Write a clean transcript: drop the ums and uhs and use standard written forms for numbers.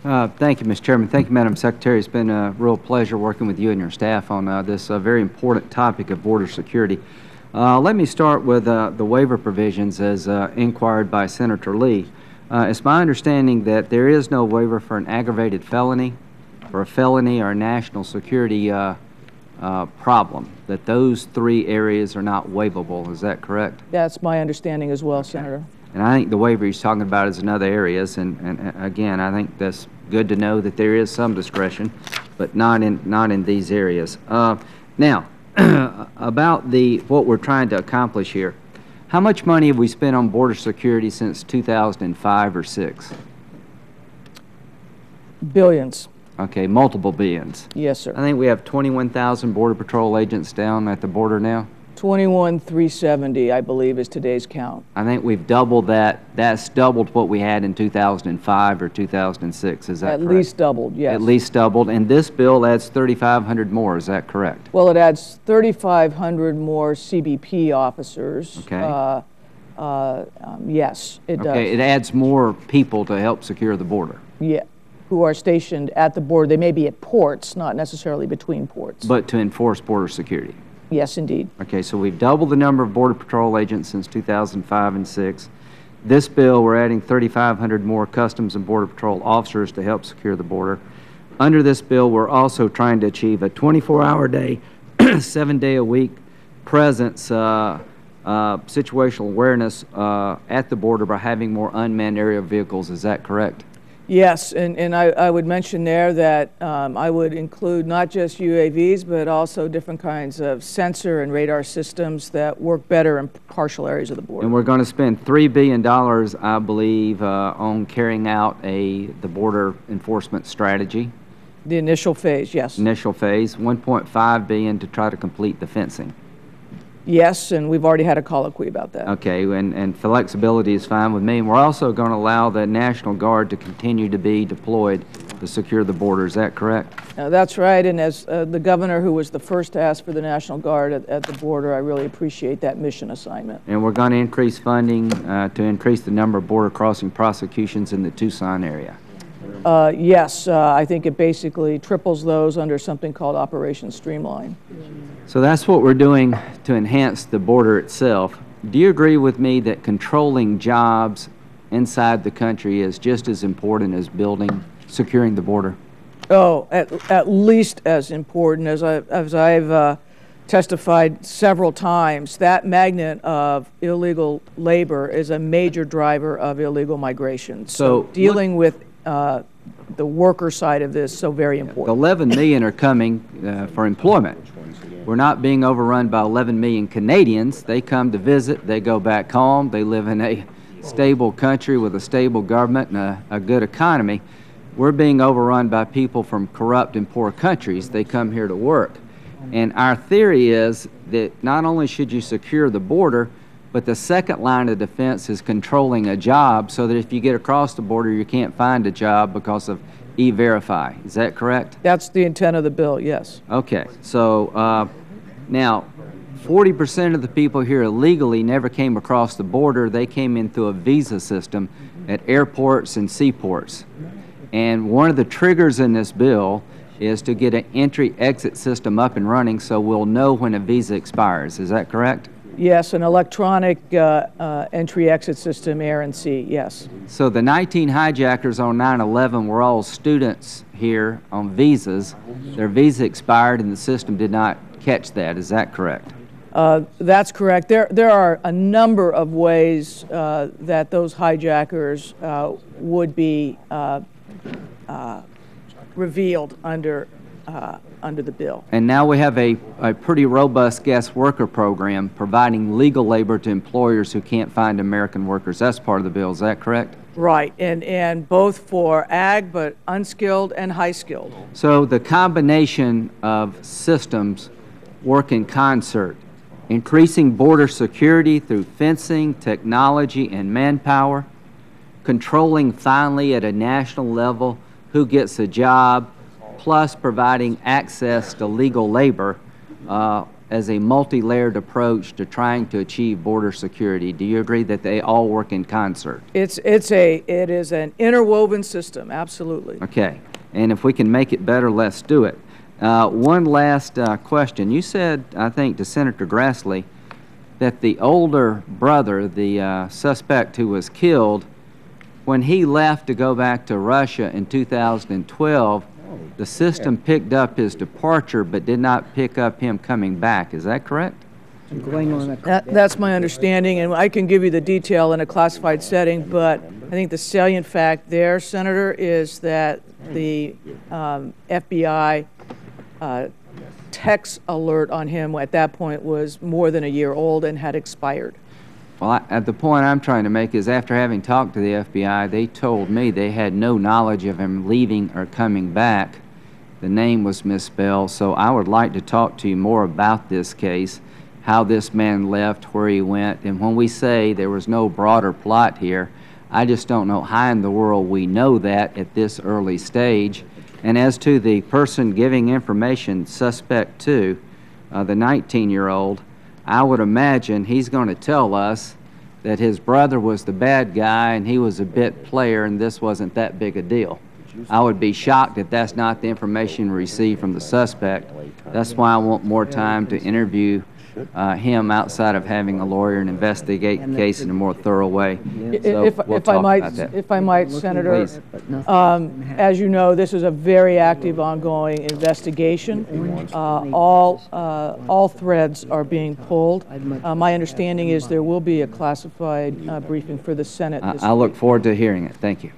Thank you, Mr. Chairman. Thank you, Madam Secretary. It's been a real pleasure working with you and your staff on this very important topic of border security. Let me start with the waiver provisions as inquired by Senator Lee. It's my understanding that there is no waiver for an aggravated felony, or a felony, or a national security problem, that those three areas are not waivable. Is that correct? That's my understanding as well, Senator. And I think the waiver he's talking about is in other areas, and again, I think that's good to know that there is some discretion, but not in these areas. Now, about what we're trying to accomplish here, how much money have we spent on border security since 2005 or 6? Billions. Okay, multiple billions. Yes, sir. I think we have 21,000 Border Patrol agents down at the border now. 21,370, I believe, is today's count. I think we've doubled that. That's doubled what we had in 2005 or 2006. Is that correct? At least doubled, yes. At least doubled. And this bill adds 3,500 more. Is that correct? Well, it adds 3,500 more CBP officers. Okay. Yes, it does. Okay, it adds more people to help secure the border. Yeah, who are stationed at the border. They may be at ports, not necessarily between ports. But to enforce border security. Yes, indeed. Okay, so we've doubled the number of Border Patrol agents since 2005 and 6. This bill, we're adding 3,500 more Customs and Border Patrol officers to help secure the border. Under this bill, we're also trying to achieve a 24-hour day, 7-day-a-week presence, situational awareness at the border by having more unmanned aerial vehicles. Is that correct? Yes, and I would mention there that I would include not just UAVs, but also different kinds of sensor and radar systems that work better in partial areas of the border. And we're going to spend $3 billion, I believe, on carrying out the border enforcement strategy. The initial phase, yes. Initial phase, $1.5 billion to try to complete the fencing. Yes, and we've already had a colloquy about that. Okay, and flexibility is fine with me. And we're also going to allow the National Guard to continue to be deployed to secure the border. Is that correct? That's right, and as the governor who was the first to ask for the National Guard at the border, I really appreciate that mission assignment. And we're going to increase funding to increase the number of border crossing prosecutions in the Tucson area. Yes, I think it basically triples those under something called Operation Streamline. So that's what we're doing to enhance the border itself. Do you agree with me that controlling jobs inside the country is just as important as securing the border? Oh, at least as important. As I've testified several times, that magnet of illegal labor is a major driver of illegal migration. So dealing with the worker side of this, so very important. 11 million are coming for employment. We're not being overrun by 11 million Canadians. They come to visit, they go back home, they live in a stable country with a stable government and a good economy. We're being overrun by people from corrupt and poor countries. They come here to work. And our theory is that not only should you secure the border, but the second line of defense is controlling a job so that if you get across the border, you can't find a job because of E-Verify. Is that correct? That's the intent of the bill, yes. Okay. So now, 40% of the people here illegally never came across the border. They came in through a visa system at airports and seaports. And one of the triggers in this bill is to get an entry-exit system up and running so we'll know when a visa expires. Is that correct? Yes, an electronic entry-exit system, air and sea, yes. So the 19 hijackers on 9/11 were all students here on visas. Their visa expired and the system did not catch that. Is that correct? That's correct. There are a number of ways that those hijackers would be revealed under the bill. And now we have a pretty robust guest worker program providing legal labor to employers who can't find American workers. That's part of the bill. Is that correct? Right, and both for ag, but unskilled and high skilled. So the combination of systems work in concert, increasing border security through fencing, technology, and manpower, controlling finally at a national level who gets a job, plus providing access to legal labor, as a multi-layered approach to trying to achieve border security. Do you agree that they all work in concert? It is an interwoven system, absolutely. Okay. And if we can make it better, let's do it. One last question. You said, I think, to Senator Grassley that the older brother, the suspect who was killed, when he left to go back to Russia in 2012, the system picked up his departure but did not pick up him coming back. Is that correct? That's my understanding, and I can give you the detail in a classified setting, but I think the salient fact there, Senator, is that the FBI text alert on him at that point was more than a year old and had expired. Well, the point I'm trying to make is after having talked to the FBI, they told me they had no knowledge of him leaving or coming back. The name was misspelled, so I would like to talk to you more about this case, how this man left, where he went, and when we say there was no broader plot here, I just don't know how in the world we know that at this early stage. And as to the person giving information, suspect 2, the 19-year-old, I would imagine he's going to tell us that his brother was the bad guy and he was a bit player and this wasn't that big a deal. I would be shocked if that's not the information received from the suspect. That's why I want more time to interview him outside of having a lawyer and investigate the case in a more thorough way. So If I might, Senator, as you know, this is a very active, ongoing investigation. All threads are being pulled. My understanding is there will be a classified briefing for the Senate. I look forward to hearing it. Thank you.